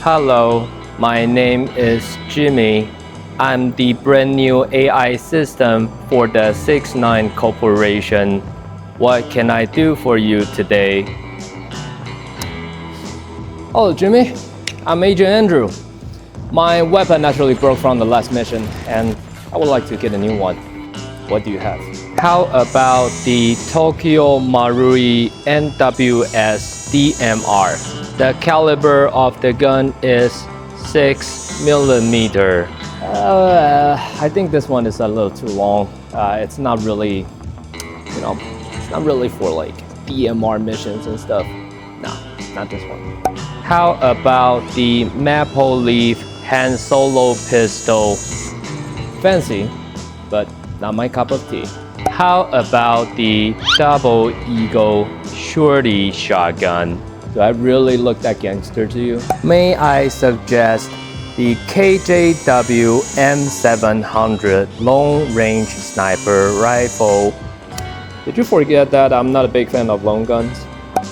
Hello, my name is Jimmy. I'm the brand new AI system for the 69 Corporation. What can I do for you today? Hello, Jimmy. I'm Agent Andrew. My weapon naturally broke from the last mission, and I would like to get a new one. What do you have? How about the Tokyo Marui NWS DMR? The caliber of the gun is 6mm. I think this one is a little too long. It's not really, it's not really for like DMR missions and stuff. No, not this one. How about the Maple Leaf hand solo pistol? Fancy, but not my cup of tea. How about the Double Eagle Shorty shotgun? Do I really look that gangster to you? May I suggest the KJW M700 long range sniper rifle? Did you forget that I'm not a big fan of long guns?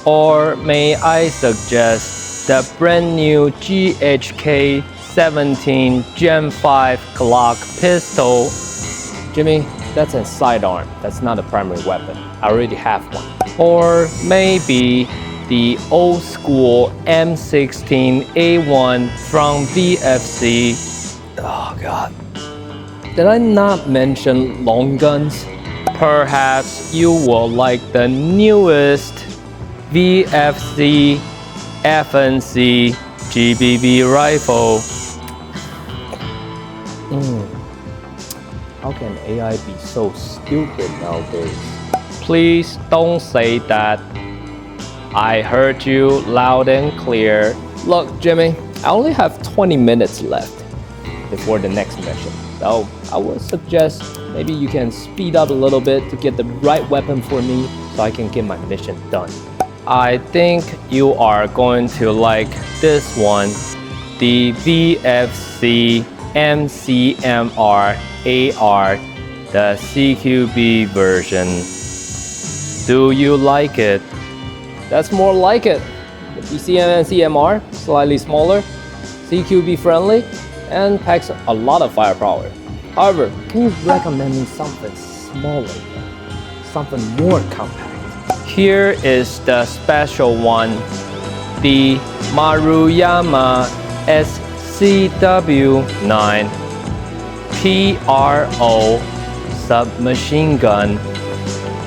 Or may I suggest the brand new GHK 17 Gen 5 Glock pistol? Jimmy, that's a sidearm. That's not a primary weapon. I already have one. Or maybe the old school M16A1 from VFC. Oh God. Did I not mention long guns? Perhaps you will like the newest VFC FNC GBB rifle. How can AI be so stupid nowadays? Please don't say that. I heard you loud and clear. Look, Jimmy, I only have 20 minutes left before the next mission. So I would suggest maybe you can speed up a little bit to get the right weapon for me so I can get my mission done. I think you are going to like this one, the VFC MCMR AR, the CQB version. Do you like it? That's more like it. The BCM and CMR, slightly smaller, CQB friendly, and packs a lot of firepower. However, can you recommend me something smaller, something more compact? Here is the special one, the Maruyama SCW9 PRO submachine gun.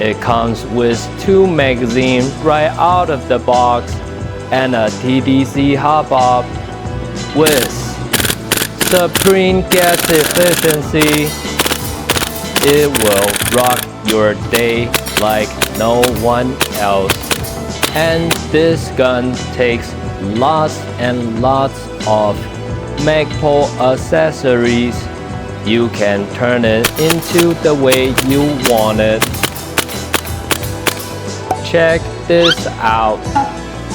It comes with 2 magazines right out of the box and a TDC hop-up with supreme gas efficiency. It will rock your day like no one else. And this gun takes lots and lots of Magpul accessories. You can turn it into the way you want it. Check this out.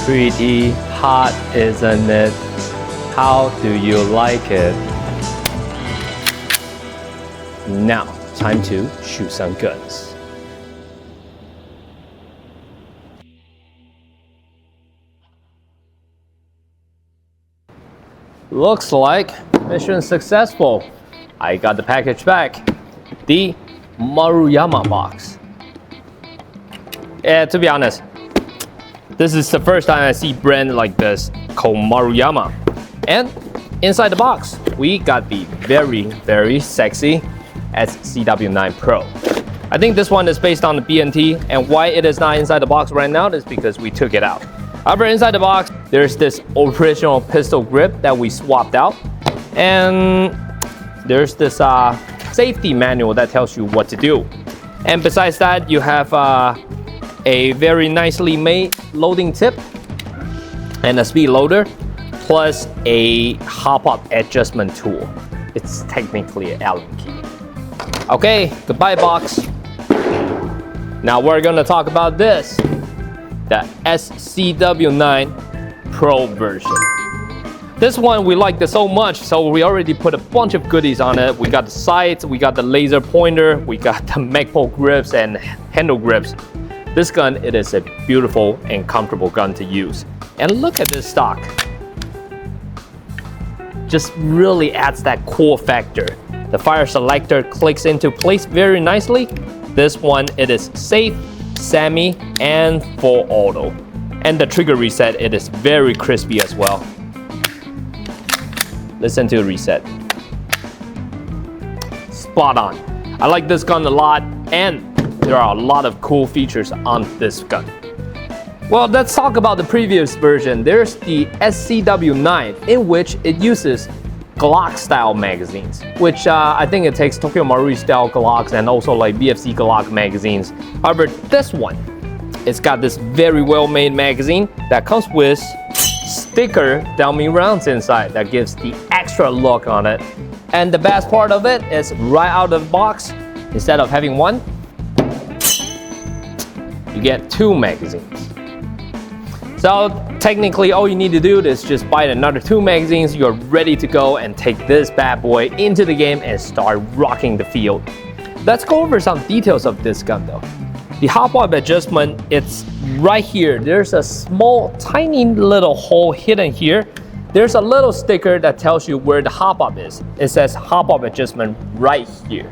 Pretty hot, isn't it? How do you like it? Now, time to shoot some guns. Looks like mission successful. I got the package back. The Maruyama box. Yeah, to be honest, this is the first time I see brand like this called Maruyama. And inside the box, we got the very, very sexy SCW9 PRO. I think this one is based on the BNT, and why it is not inside the box right now is because we took it out. However, inside the box, there's this original pistol grip that we swapped out, and there's this safety manual that tells you what to do. And besides that, you have a very nicely made loading tip and a speed loader, plus a hop-up adjustment tool. It's technically an Allen key. Okay, goodbye box. Now we're gonna talk about this, the SCW9 PRO version. This one we liked it so much, so we already put a bunch of goodies on it. We got the sights, we got the laser pointer, we got the Magpul grips and handle grips. This gun, it is a beautiful and comfortable gun to use. And look at this stock. just really adds that cool factor. The fire selector clicks into place very nicely. This one, it is safe, semi, and full auto. And the trigger reset, it is very crispy as well. Listen to the reset. Spot on. I like this gun a lot, and there are a lot of cool features on this gun. Well, let's talk about the previous version. There's the SCW9, in which it uses Glock style magazines, which I think it takes Tokyo Marui style Glocks and also like BFC Glock magazines. However, this one, it's got this very well made magazine that comes with sticker dummy rounds inside that gives the extra look on it. And the best part of it is right out of the box, instead of having one, you get 2 magazines. So technically all you need to do is just buy another 2 magazines. You're ready to go and take this bad boy into the game and start rocking the field. Let's go over some details of this gun though. The hop-up adjustment, it's right here. There's a small, tiny little hole hidden here. There's a little sticker that tells you where the hop-up is. It says hop-up adjustment right here.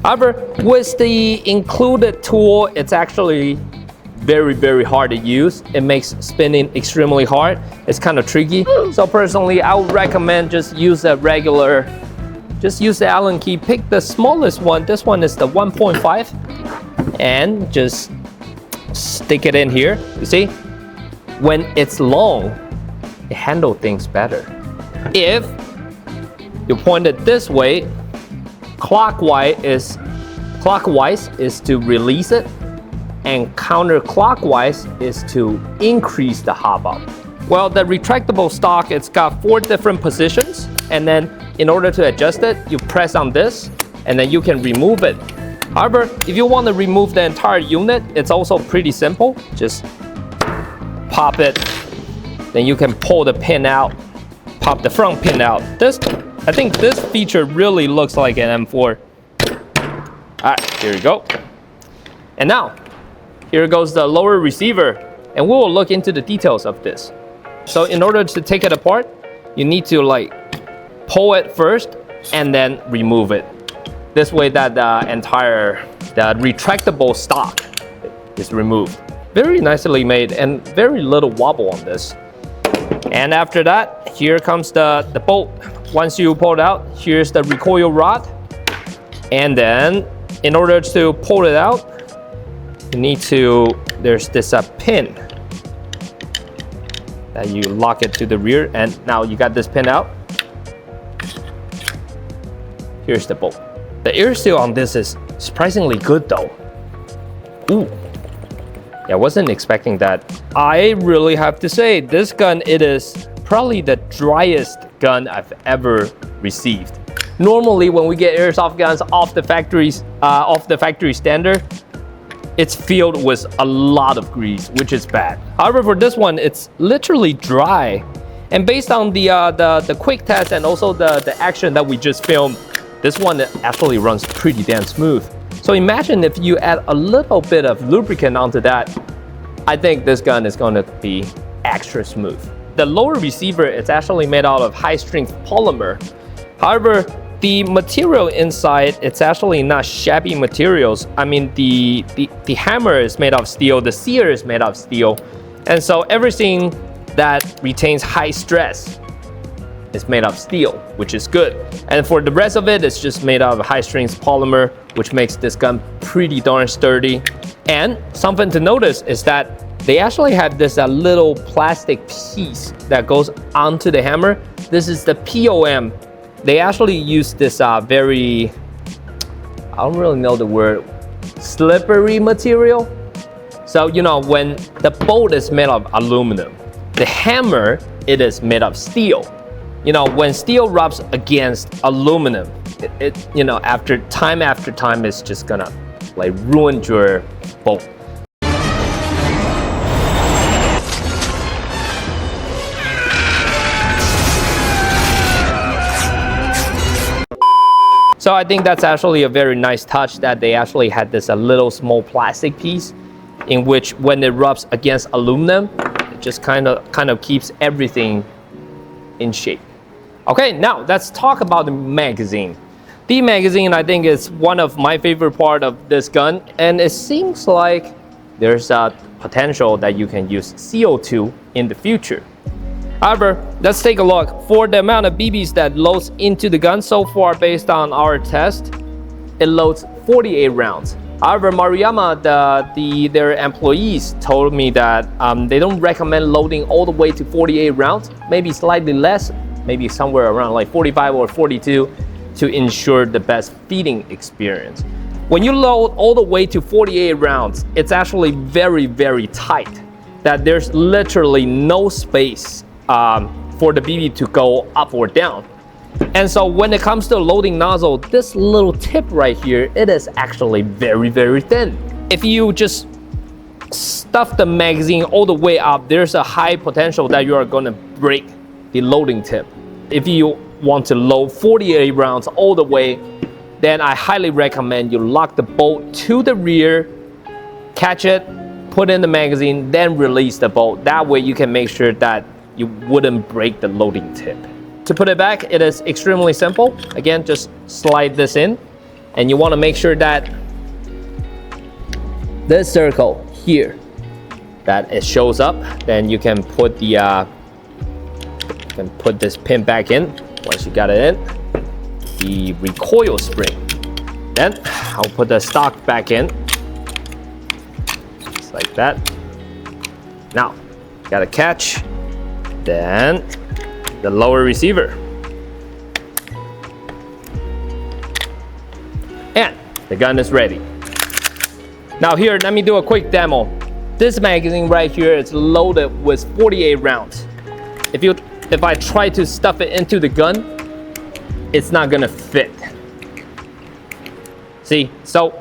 However, with the included tool, it's actually very hard to use. It makes spinning extremely hard. It's kind of tricky. So personally, I would recommend just use a regular, just use the Allen key. Pick the smallest one. This one is the 1.5, and just stick it in here. You see, when it's long, it handles things better. If you point it this way, clockwise is to release it, and counterclockwise is to increase the hop up. Well, the retractable stock, it's got 4 different positions, and then in order to adjust it, you press on this, and then you can remove it. However, if you want to remove the entire unit, it's also pretty simple. Just pop it, then you can pull the pin out, pop the front pin out. I think this feature really looks like an M4. Alright, here we go. And now, here goes the lower receiver, and we will look into the details of this. So in order to take it apart, you need to like pull it first and then remove it. This way that the retractable stock is removed. Very nicely made and very little wobble on this. And after that, here comes the bolt. Once you pull it out, here's the recoil rod. And then in order to pull it out, you need to, there's this pin that you lock it to the rear, and now you got this pin out. Here's the bolt. The air seal on this is surprisingly good though. Ooh. Yeah, I wasn't expecting that. I really have to say, this gun, it is probably the driest gun I've ever received. Normally, when we get airsoft guns off the factory standard, it's filled with a lot of grease, which is bad. However, for this one, it's literally dry. And based on the quick test and also the action that we just filmed, this one actually runs pretty damn smooth. So imagine if you add a little bit of lubricant onto that, I think this gun is going to be extra smooth. The lower receiver, it's actually made out of high strength polymer. However, the material inside, it's actually not shabby materials. I mean, the hammer is made of steel, the sear is made of steel. And so everything that retains high stress is made of steel, which is good. And for the rest of it, it's just made out of high strength polymer, which makes this gun pretty darn sturdy. And something to notice is that they actually have this little plastic piece that goes onto the hammer. This is the POM. They actually use this very, I don't really know the word, slippery material. So, you know, when the bolt is made of aluminum, the hammer, it is made of steel. You know, when steel rubs against aluminum, you know, after time, it's just gonna like ruin your bolt. So I think that's actually a very nice touch that they actually had this little small plastic piece in which when it rubs against aluminum, it just kind of keeps everything in shape. Okay, now let's talk about the magazine. The magazine, I think, is one of my favorite part of this gun, and it seems like there's a potential that you can use CO2 in the future. However, let's take a look. For the amount of BBs that loads into the gun so far based on our test, it loads 48 rounds. However, Maruyama, their employees told me that they don't recommend loading all the way to 48 rounds, maybe slightly less, maybe somewhere around like 45 or 42 to ensure the best feeding experience. When you load all the way to 48 rounds, it's actually very, very tight, that there's literally no space for the BB to go up or down. And so when it comes to loading nozzle, this little tip right here, it is actually very, very thin. If you just stuff the magazine all the way up, there's a high potential that you are gonna break the loading tip. If you want to load 48 rounds all the way, then I highly recommend you lock the bolt to the rear, catch it, put in the magazine, then release the bolt. That way you can make sure that you wouldn't break the loading tip. To put it back, it is extremely simple. Again, just slide this in, and you want to make sure that this circle here, that it shows up. Then you can put the put this pin back in. Once you got it in, the recoil spring. Then I'll put the stock back in, just like that. Now, got a catch. Then the lower receiver. And the gun is ready. Now here, let me do a quick demo. This magazine right here is loaded with 48 rounds. If I try to stuff it into the gun, it's not gonna fit. See, so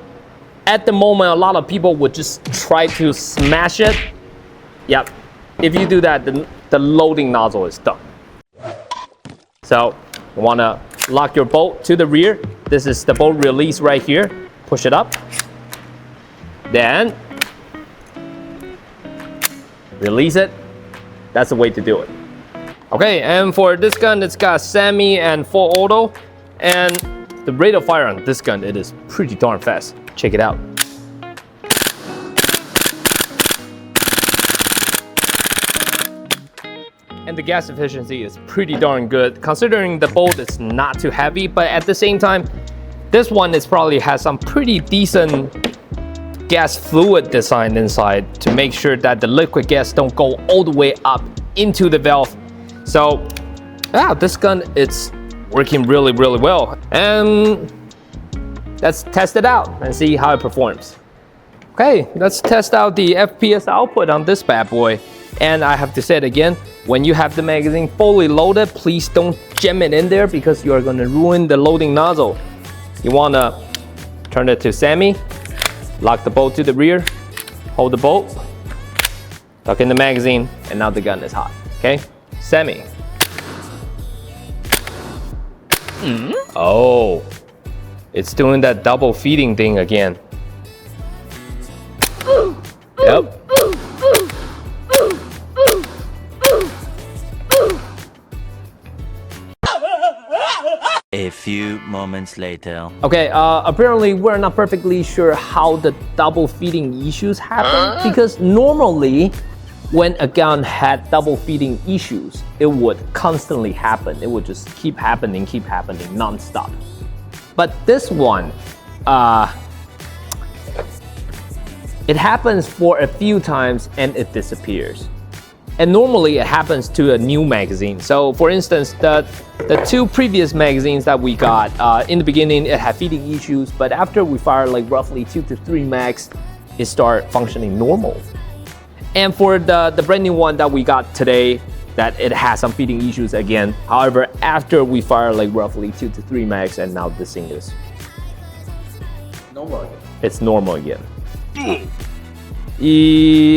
at the moment, a lot of people would just try to smash it. Yep, if you do that, the loading nozzle is done. So you wanna lock your bolt to the rear. This is the bolt release right here. Push it up. Then release it. That's the way to do it. Okay, and for this gun, it's got semi and full auto. And the rate of fire on this gun, it is pretty darn fast. Check it out. And the gas efficiency is pretty darn good, considering the bolt is not too heavy, but at the same time, this one is probably has some pretty decent gas fluid design inside to make sure that the liquid gas don't go all the way up into the valve. So, yeah, this gun, it's working really, really well. And let's test it out and see how it performs. Okay, let's test out the FPS output on this bad boy. And I have to say it again, when you have the magazine fully loaded, please don't jam it in there because you are gonna ruin the loading nozzle. You wanna turn it to semi, lock the bolt to the rear, hold the bolt, tuck in the magazine, and now the gun is hot, okay? Semi. Oh, it's doing that double feeding thing again. Yep. A few moments later. Okay, apparently we're not perfectly sure how the double feeding issues happen because normally when a gun had double feeding issues, it would constantly happen. It would just keep happening non-stop. But this one, it happens for a few times and it disappears. And normally it happens to a new magazine. So for instance, the two previous magazines that we got, in the beginning it had feeding issues, but after we fired like roughly 2 to 3 mags, it started functioning normal. And for the brand new one that we got today, that it has some feeding issues again. However, after we fire like roughly 2 to 3 mags, and now this thing is normal again. It's normal again.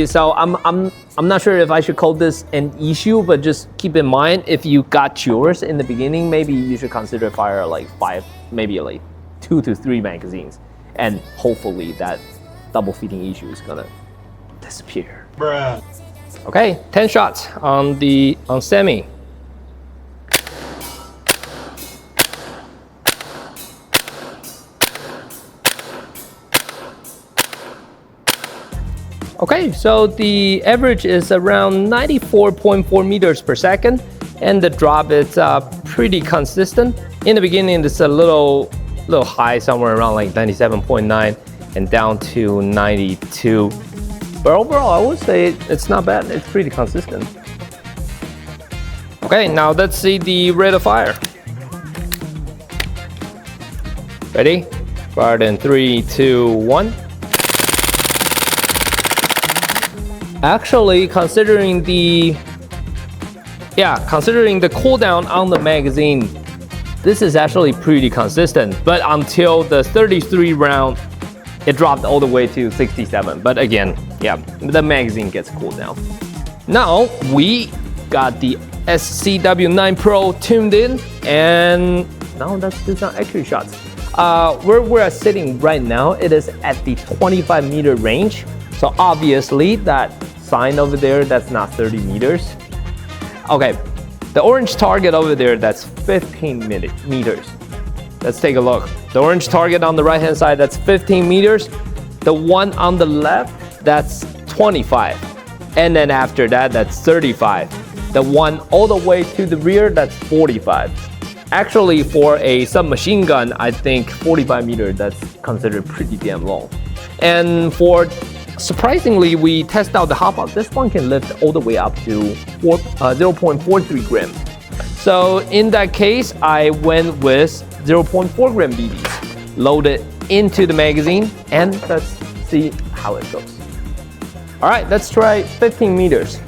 So I'm not sure if I should call this an issue, but just keep in mind if you got yours in the beginning, maybe you should consider fire like 5, maybe like 2 to 3 magazines, and hopefully that double feeding issue is gonna disappear. Bruh. Okay, 10 shots on semi. Okay, so the average is around 94.4 meters per second, and the drop is pretty consistent. In the beginning, it's a little high, somewhere around like 97.9, and down to 92. But overall, I would say it's not bad. It's pretty consistent. Okay, now let's see the rate of fire. Ready? Fire in 3, 2, 1. Actually, considering the cooldown on the magazine, this is actually pretty consistent. But until the 33 round, it dropped all the way to 67. But again, yeah, the magazine gets cooled down. Now we got the SCW9 PRO tuned in, and now let's do some accurate shots. Where we're sitting right now, it is at the 25 meter range. So obviously that sign over there, that's not 30 meters. Okay, the orange target over there, that's 15 meters. Let's take a look. The orange target on the right hand side, that's 15 meters. The one on the left, that's 25. And then after that, that's 35. The one all the way to the rear, that's 45. Actually, for a submachine gun, I think 45 meters, that's considered pretty damn long. And surprisingly, we test out the hop up. This one can lift all the way up to 0.43 gram. So in that case, I went with 0.4 gram BBs, loaded into the magazine, and let's see how it goes. All right, let's try 15 meters.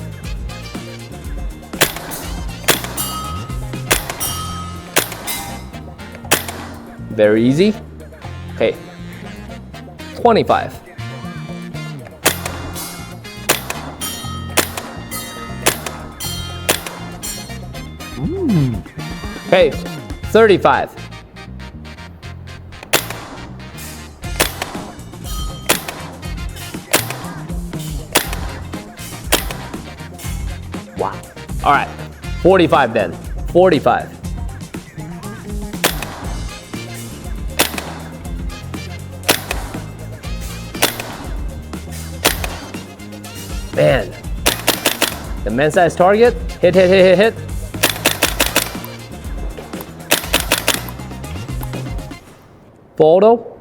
Very easy. Okay, 25. Okay, 35. Wow. All right, 45 then. 45. Man, the man-sized target, hit. Photo.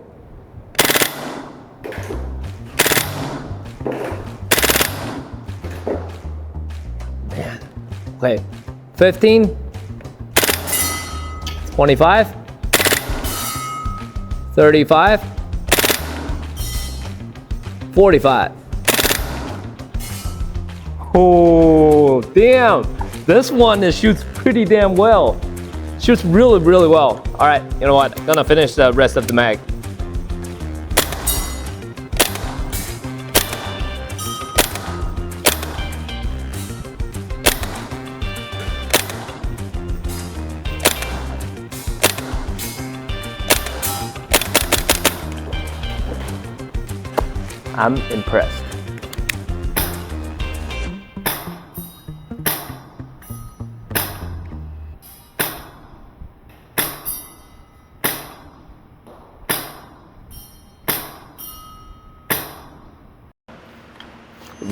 Man, okay, 15, 25, 35, 45. Oh, damn. This one shoots pretty damn well. Shoots really, really well. All right, you know what? I'm gonna finish the rest of the mag. I'm impressed.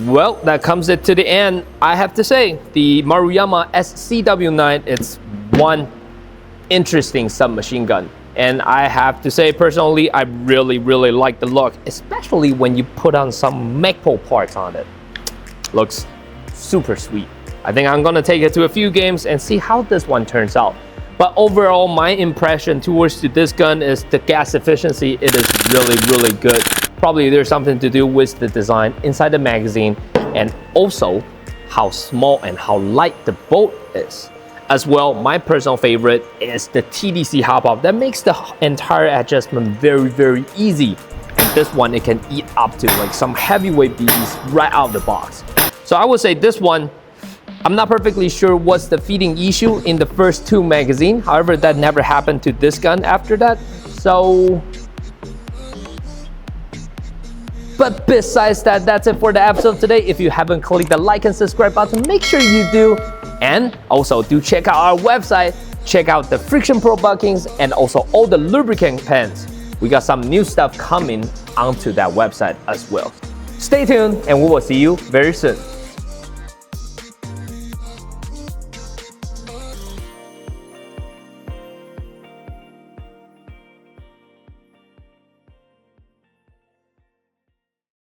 Well, that comes it to the end. I have to say, the Maruyama SCW9, it's one interesting submachine gun. And I have to say, personally, I really, really like the look, especially when you put on some Magpul parts on it. Looks super sweet. I think I'm gonna take it to a few games and see how this one turns out. But overall, my impression towards this gun is the gas efficiency. It is really, really good. Probably there's something to do with the design inside the magazine, and also how small and how light the bolt is. As well, my personal favorite is the TDC hop-up that makes the entire adjustment very, very easy. And this one, it can eat up to like some heavyweight BBs right out of the box. So I would say this one, I'm not perfectly sure what's the feeding issue in the first two magazines. However, that never happened to this gun after that. So, but besides that, that's it for the episode today. If you haven't clicked the like and subscribe button, make sure you do. And also do check out our website, check out the friction pro buckings, and also all the lubricant pens. We got some new stuff coming onto that website as well. Stay tuned and we will see you very soon.